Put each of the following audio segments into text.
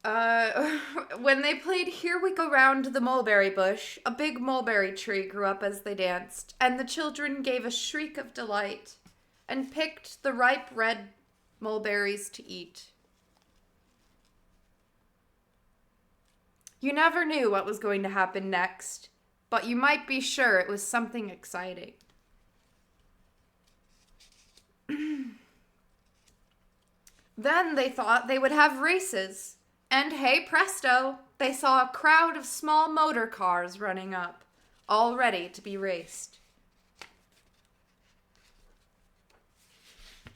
Uh, when they played Here We Go Round the Mulberry Bush, a big mulberry tree grew up as they danced, and the children gave a shriek of delight and picked the ripe red mulberries to eat. You never knew what was going to happen next, but you might be sure it was something exciting. Then they thought they would have races. And hey presto, they saw a crowd of small motor cars running up, all ready to be raced.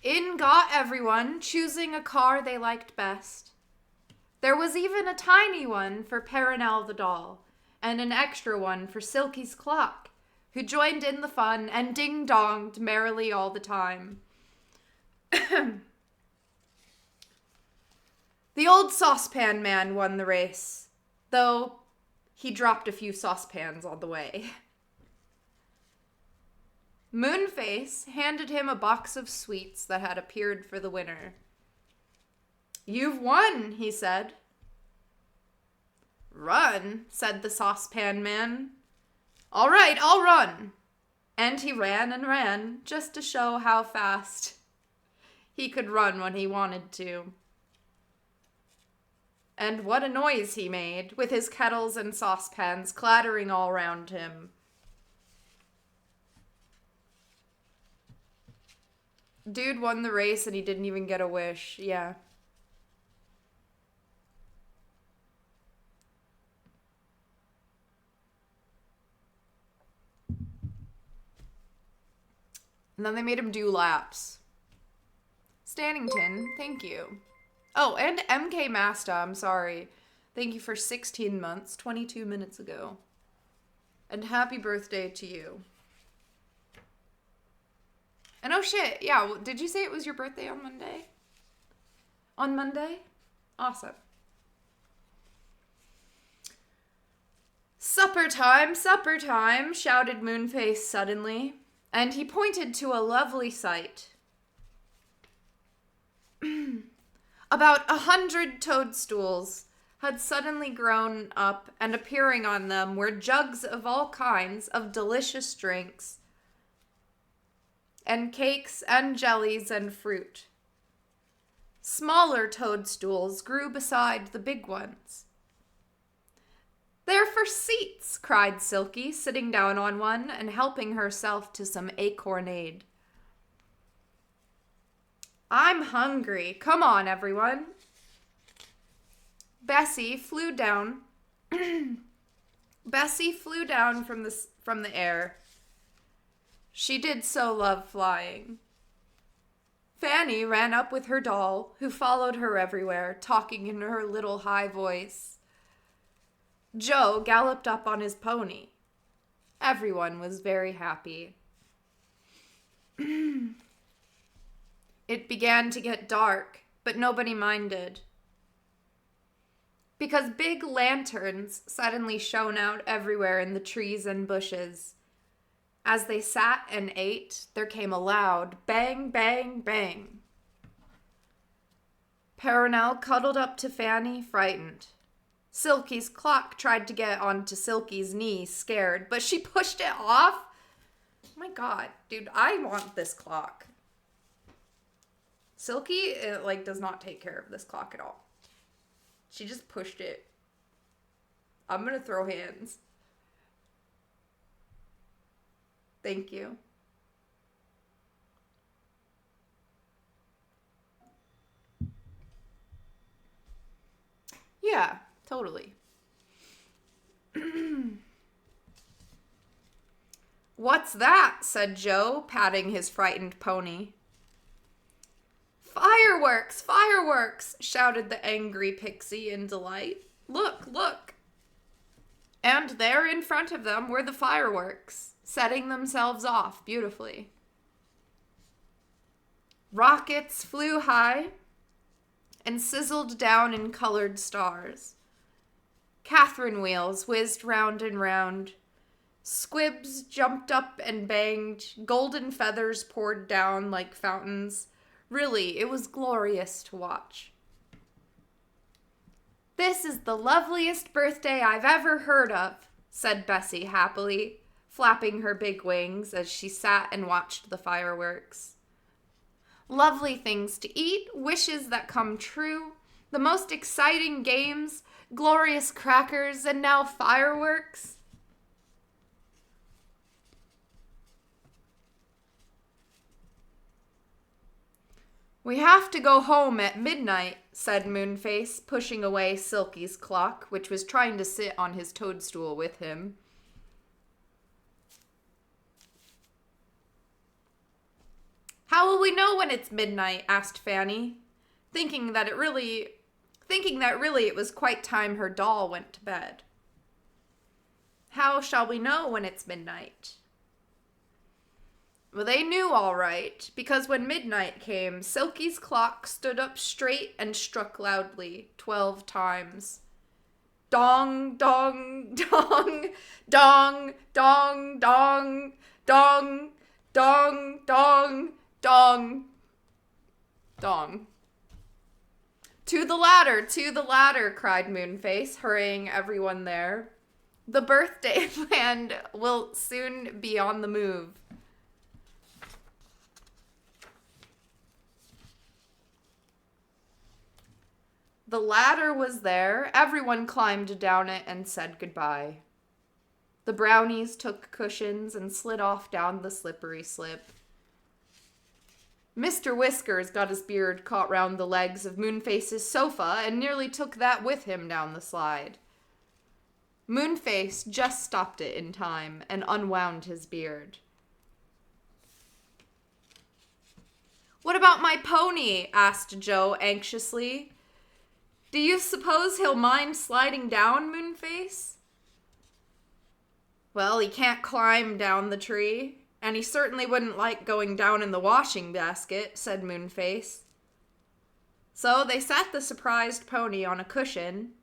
In got everyone, choosing a car they liked best. There was even a tiny one for Perenelle the doll, and an extra one for Silky's clock, who joined in the fun and ding-donged merrily all the time. The old saucepan man won the race, though he dropped a few saucepans on the way. Moonface handed him a box of sweets that had appeared for the winner. "You've won," he said. "Run," said the saucepan man. "All right, I'll run." And he ran and ran, just to show how fast he could run when he wanted to. And what a noise he made, with his kettles and saucepans clattering all round him. Dude won the race and he didn't even get a wish, yeah. And then they made him do laps. Stannington, thank you. Oh, and MK Masta, I'm sorry. Thank you for 16 months, 22 minutes ago. And happy birthday to you. And oh shit, yeah, did you say it was your birthday on Monday? On Monday? Awesome. Supper time, shouted Moonface suddenly, and he pointed to a lovely sight. About 100 toadstools had suddenly grown up, and appearing on them were jugs of all kinds of delicious drinks, and cakes and jellies and fruit. Smaller toadstools grew beside the big ones. "They're for seats," cried Silky, sitting down on one and helping herself to some acornade. "I'm hungry. Come on, everyone." Bessie flew down. Bessie flew down from the air. She did so love flying. Fanny ran up with her doll, who followed her everywhere, talking in her little high voice. Joe galloped up on his pony. Everyone was very happy. It began to get dark, but nobody minded. Because big lanterns suddenly shone out everywhere in the trees and bushes. As they sat and ate, there came a loud bang, bang, bang. Perenelle cuddled up to Fanny, frightened. Silky's clock tried to get onto Silky's knee, scared, but she pushed it off. Oh my god, dude, I want this clock. Silky, does not take care of this clock at all. She just pushed it. I'm gonna throw hands. Thank you. Yeah, totally. "What's that?" said Joe, patting his frightened pony. "Fireworks! Fireworks!" shouted the angry pixie in delight. "Look, look!" And there in front of them were the fireworks, setting themselves off beautifully. Rockets flew high and sizzled down in colored stars. Catherine wheels whizzed round and round. Squibs jumped up and banged. Golden feathers poured down like fountains. Really, it was glorious to watch. "This is the loveliest birthday I've ever heard of," said Bessie happily, flapping her big wings as she sat and watched the fireworks. "Lovely things to eat, wishes that come true, the most exciting games, glorious crackers, and now fireworks." "We have to go home at midnight," said Moonface, pushing away Silky's clock, which was trying to sit on his toadstool with him. "How will we know when it's midnight?" asked Fanny, thinking that really it was quite time her doll went to bed. "How shall we know when it's midnight?" Well, they knew all right, because when midnight came, Silky's clock stood up straight and struck loudly 12 times. Dong, dong, dong, dong, dong, dong, dong, dong, dong, dong, dong. To the ladder, cried Moonface, hurrying everyone there. "The birthday band will soon be on the move." The ladder was there. Everyone climbed down it and said goodbye. The brownies took cushions and slid off down the slippery slip. Mr. Whiskers got his beard caught round the legs of Moonface's sofa and nearly took that with him down the slide. Moonface just stopped it in time and unwound his beard. "What about my pony?" asked Joe anxiously. "Do you suppose he'll mind sliding down, Moonface?" "Well, he can't climb down the tree, and he certainly wouldn't like going down in the washing basket," said Moonface. So they sat the surprised pony on a cushion,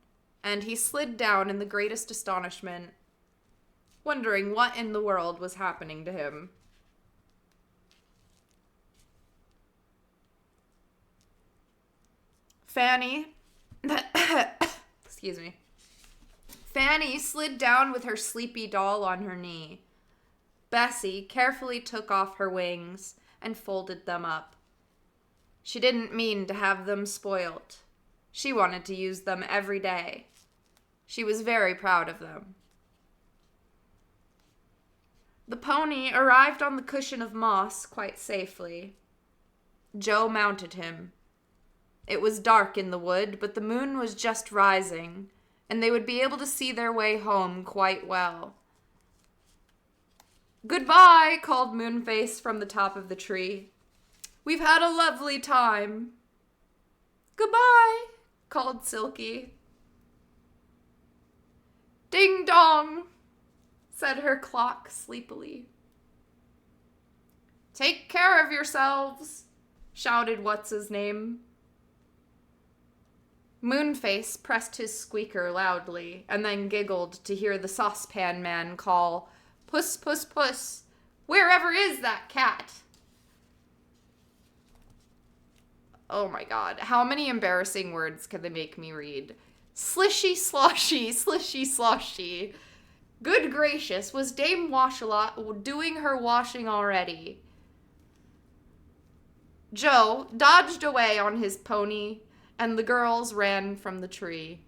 and he slid down in the greatest astonishment, wondering what in the world was happening to him. Fanny excuse me. Fanny slid down with her sleepy doll on her knee. Bessie carefully took off her wings and folded them up. She didn't mean to have them spoilt. She wanted to use them every day. She was very proud of them. The pony arrived on the cushion of moss quite safely. Joe mounted him. It was dark in the wood, but the moon was just rising, and they would be able to see their way home quite well. "Goodbye," called Moonface from the top of the tree. "We've had a lovely time." "Goodbye," called Silky. "Ding dong," said her clock sleepily. "Take care of yourselves," shouted What's-His-Name. Moonface pressed his squeaker loudly, and then giggled to hear the saucepan man call, "Puss, puss, puss, wherever is that cat?" Oh my god, how many embarrassing words can they make me read? Slishy sloshy, slishy sloshy. Good gracious, was Dame Washalot doing her washing already? Joe dodged away on his pony, and the girls ran from the tree.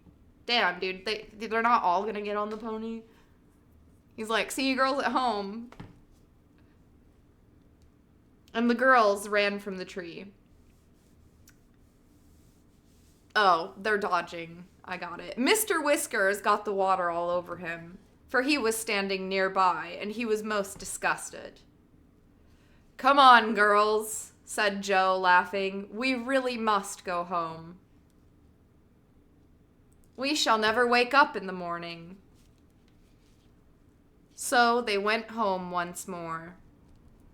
Damn, dude, they're not all gonna get on the pony. He's like, "See you girls at home." And the girls ran from the tree. Oh, they're dodging. I got it. Mr. Whiskers got the water all over him, for he was standing nearby, and he was most disgusted. "Come on, girls," said Joe, laughing. "We really must go home. We shall never wake up in the morning." So they went home once more,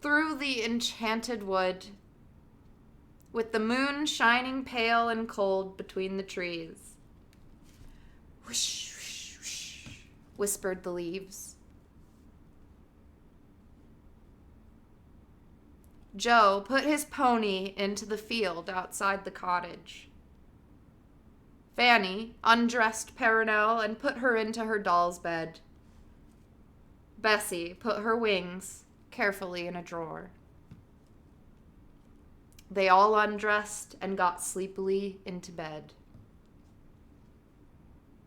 through the Enchanted Wood, with the moon shining pale and cold between the trees. "Whoosh, whoosh, whoosh," whispered the leaves. Joe put his pony into the field outside the cottage. Fanny undressed Perenelle and put her into her doll's bed. Bessie put her wings carefully in a drawer. They all undressed and got sleepily into bed.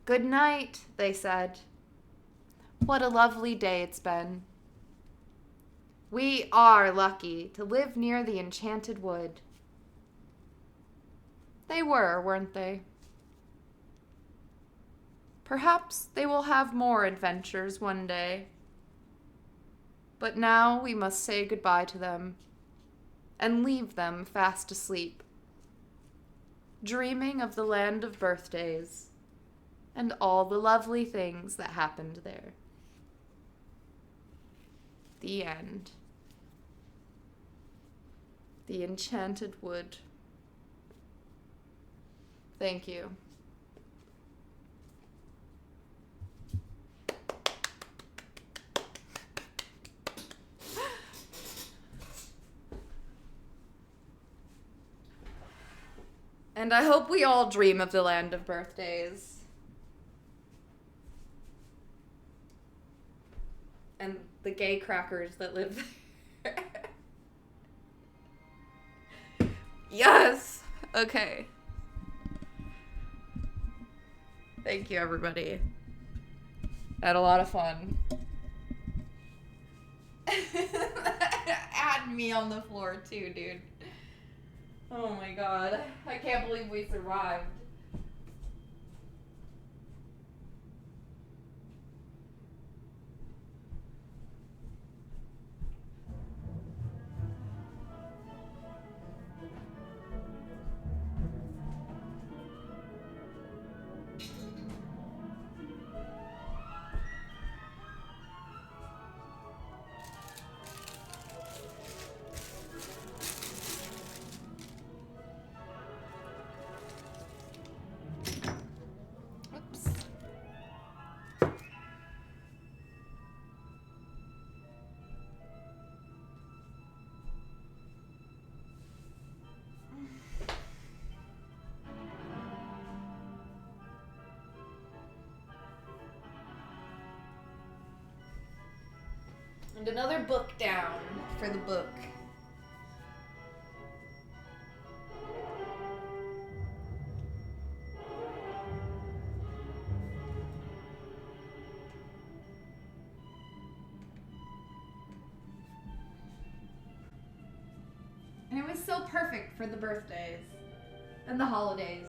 "Good night," they said. "What a lovely day it's been. We are lucky to live near the Enchanted Wood." They were, weren't they? Perhaps they will have more adventures one day. But now we must say goodbye to them and leave them fast asleep, dreaming of the land of birthdays and all the lovely things that happened there. The end. The Enchanted Wood. Thank you. And I hope we all dream of the land of birthdays. And the gay crackers that live there. Yes! Okay. Thank you, everybody. I had a lot of fun. Add me on the floor, too, dude. Oh my god. I can't believe we survived. And another book down for the book. And it was so perfect for the birthdays and the holidays.